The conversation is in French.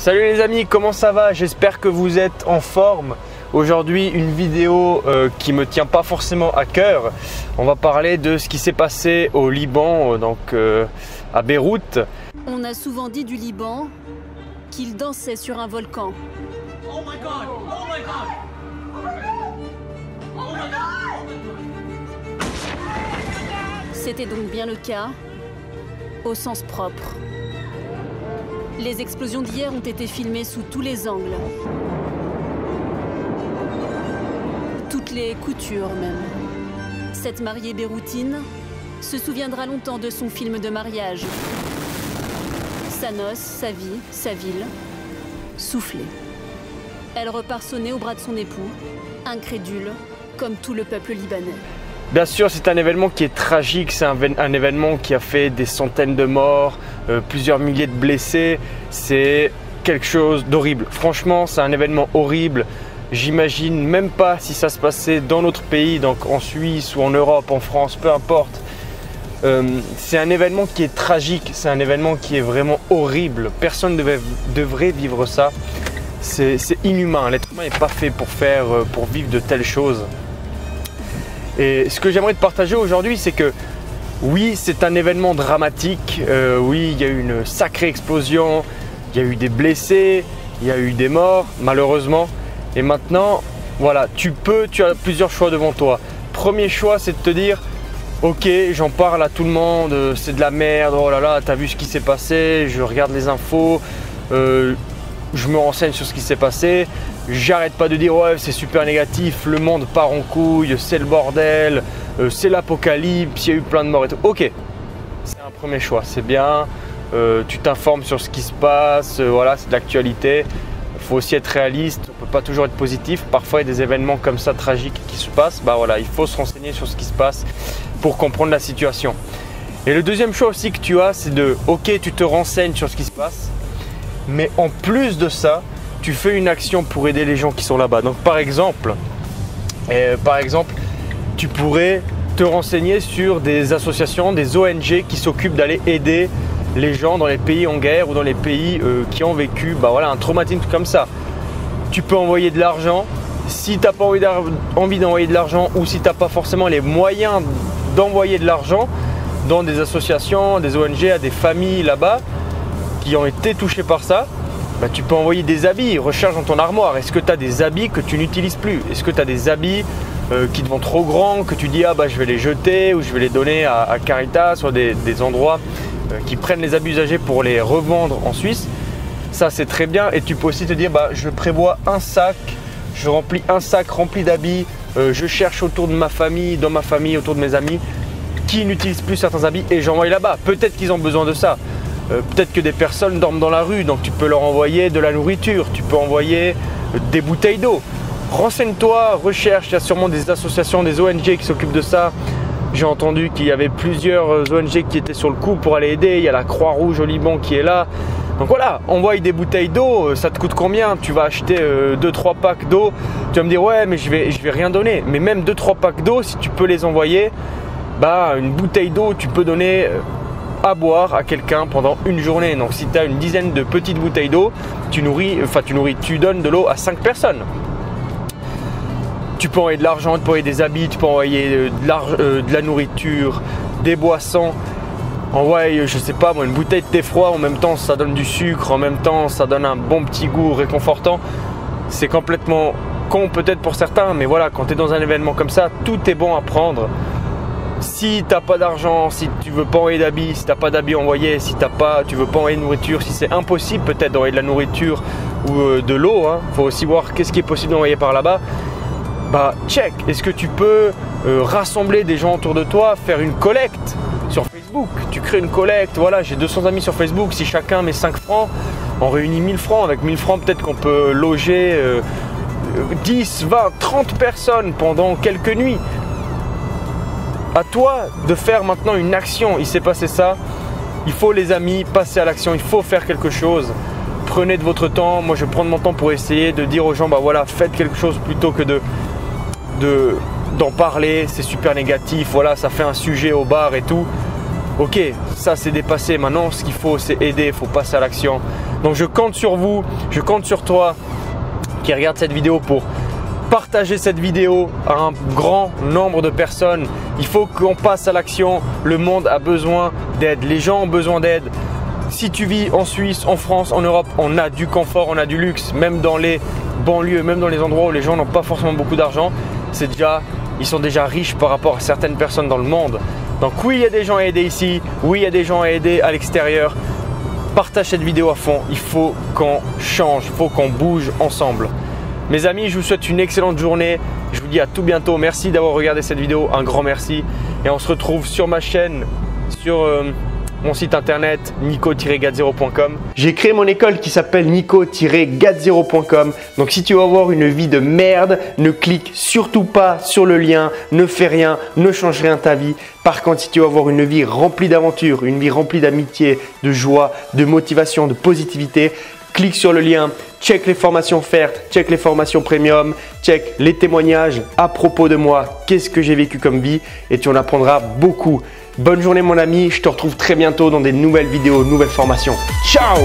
Salut les amis, comment ça va? J'espère que vous êtes en forme. Aujourd'hui, une vidéo qui me tient pas forcément à cœur. On va parler de ce qui s'est passé au Liban, à Beyrouth. On a souvent dit du Liban qu'il dansait sur un volcan. Oh my God! Oh my God! Oh my God! C'était donc bien le cas, au sens propre. Les explosions d'hier ont été filmées sous tous les angles. Toutes les coutures même. Cette mariée beyrouthine se souviendra longtemps de son film de mariage. Sa noce, sa vie, sa ville, soufflée. Elle repart sonner au bras de son époux, incrédule, comme tout le peuple libanais. Bien sûr, c'est un événement qui est tragique, c'est un événement qui a fait des centaines de morts, plusieurs milliers de blessés. C'est quelque chose d'horrible. Franchement, c'est un événement horrible. J'imagine même pas si ça se passait dans notre pays, donc en Suisse ou en Europe, en France, peu importe. C'est un événement qui est tragique, c'est un événement qui est vraiment horrible. Personne ne devrait vivre ça. C'est inhumain. L'être humain n'est pas fait pour vivre de telles choses. Et ce que j'aimerais te partager aujourd'hui, c'est que oui, c'est un événement dramatique. Oui, il y a eu une sacrée explosion, il y a eu des blessés, il y a eu des morts, malheureusement. Et maintenant, voilà, tu as plusieurs choix devant toi. Premier choix, c'est de te dire, ok, j'en parle à tout le monde, c'est de la merde, oh là là, t'as vu ce qui s'est passé, je regarde les infos, je me renseigne sur ce qui s'est passé. J'arrête pas de dire ouais c'est super négatif, le monde part en couille, c'est le bordel, c'est l'apocalypse, il y a eu plein de morts et tout. Ok, c'est un premier choix, c'est bien, tu t'informes sur ce qui se passe, voilà, c'est de l'actualité. Il faut aussi être réaliste, on ne peut pas toujours être positif. Parfois il y a des événements comme ça tragiques qui se passent, bah voilà, il faut se renseigner sur ce qui se passe pour comprendre la situation. Et le deuxième choix aussi que tu as, c'est de ok, tu te renseignes sur ce qui se passe, mais en plus de ça, tu fais une action pour aider les gens qui sont là-bas. Donc par exemple, tu pourrais te renseigner sur des associations, des ONG qui s'occupent d'aller aider les gens dans les pays en guerre ou dans les pays qui ont vécu un traumatisme comme ça. Tu peux envoyer de l'argent. Si tu n'as pas envie d'envoyer de l'argent ou si tu n'as pas forcément les moyens d'envoyer de l'argent dans des associations, des ONG, à des familles là-bas qui ont été touchées par ça, tu peux envoyer des habits, recherche dans ton armoire. Est-ce que tu as des habits que tu n'utilises plus? Est-ce que tu as des habits qui te vont trop grands, que tu dis je vais les jeter ou je vais les donner à Caritas ou à des endroits qui prennent les habits usagés pour les revendre en Suisse? Ça c'est très bien. Et tu peux aussi te dire je prévois un sac, je remplis un sac rempli d'habits, je cherche autour de ma famille, dans ma famille, autour de mes amis qui n'utilisent plus certains habits et j'envoie là-bas. Peut-être qu'ils ont besoin de ça. Peut-être que des personnes dorment dans la rue, donc tu peux leur envoyer de la nourriture, tu peux envoyer des bouteilles d'eau. Renseigne-toi, recherche, il y a sûrement des associations, des ONG qui s'occupent de ça. J'ai entendu qu'il y avait plusieurs ONG qui étaient sur le coup pour aller aider. Il y a la Croix-Rouge au Liban qui est là. Donc voilà, envoie des bouteilles d'eau, ça te coûte combien? Tu vas acheter 2-3 packs d'eau. Tu vas me dire ouais mais je vais rien donner. Mais même 2-3 packs d'eau, si tu peux les envoyer, une bouteille d'eau tu peux donner à boire à quelqu'un pendant une journée. Donc si tu as une dizaine de petites bouteilles d'eau, tu donnes de l'eau à 5 personnes. Tu peux envoyer de l'argent, tu peux envoyer des habits, tu peux envoyer de la nourriture, des boissons. Envoie, je sais pas moi, une bouteille de thé froid, en même temps ça donne du sucre, en même temps ça donne un bon petit goût réconfortant. C'est complètement con peut-être pour certains, mais voilà, quand tu es dans un événement comme ça, tout est bon à prendre. Si tu n'as pas d'argent, si tu veux pas envoyer d'habits, si tu n'as pas d'habits envoyés, si tu veux pas envoyer de nourriture, si c'est impossible peut-être d'envoyer de la nourriture ou de l'eau, faut aussi voir qu'est-ce qui est possible d'envoyer par là-bas. Check, est-ce que tu peux rassembler des gens autour de toi, faire une collecte sur Facebook? Tu crées une collecte, voilà, j'ai 200 amis sur Facebook, si chacun met 5 francs, on réunit 1000 francs. Avec 1000 francs, peut-être qu'on peut loger 10, 20, 30 personnes pendant quelques nuits. À toi de faire maintenant une action. Il s'est passé ça, il faut les amis passer à l'action, il faut faire quelque chose. Prenez de votre temps, moi je prends de mon temps pour essayer de dire aux gens voilà, faites quelque chose plutôt que d'en parler, c'est super négatif, voilà, ça fait un sujet au bar et tout. ok, ça c'est dépassé, maintenant ce qu'il faut c'est aider, il faut passer à l'action. Donc je compte sur vous, je compte sur toi qui regarde cette vidéo pour partager cette vidéo à un grand nombre de personnes. Il faut qu'on passe à l'action, le monde a besoin d'aide, les gens ont besoin d'aide. Si tu vis en Suisse, en France, en Europe, on a du confort, on a du luxe, même dans les banlieues, même dans les endroits où les gens n'ont pas forcément beaucoup d'argent, ils sont déjà riches par rapport à certaines personnes dans le monde. Donc oui, il y a des gens à aider ici, oui, il y a des gens à aider à l'extérieur. Partage cette vidéo à fond, il faut qu'on change, il faut qu'on bouge ensemble. Mes amis, je vous souhaite une excellente journée. Je vous dis à tout bientôt. Merci d'avoir regardé cette vidéo, un grand merci. Et on se retrouve sur ma chaîne, sur mon site internet nico-gadzero.com. J'ai créé mon école qui s'appelle nico-gadzero.com. Donc si tu veux avoir une vie de merde, ne clique surtout pas sur le lien, ne fais rien, ne change rien ta vie. Par contre, si tu veux avoir une vie remplie d'aventures, une vie remplie d'amitié, de joie, de motivation, de positivité, clique sur le lien, check les formations offertes, check les formations premium, check les témoignages à propos de moi, qu'est-ce que j'ai vécu comme vie et tu en apprendras beaucoup. Bonne journée mon ami, je te retrouve très bientôt dans des nouvelles vidéos, nouvelles formations. Ciao!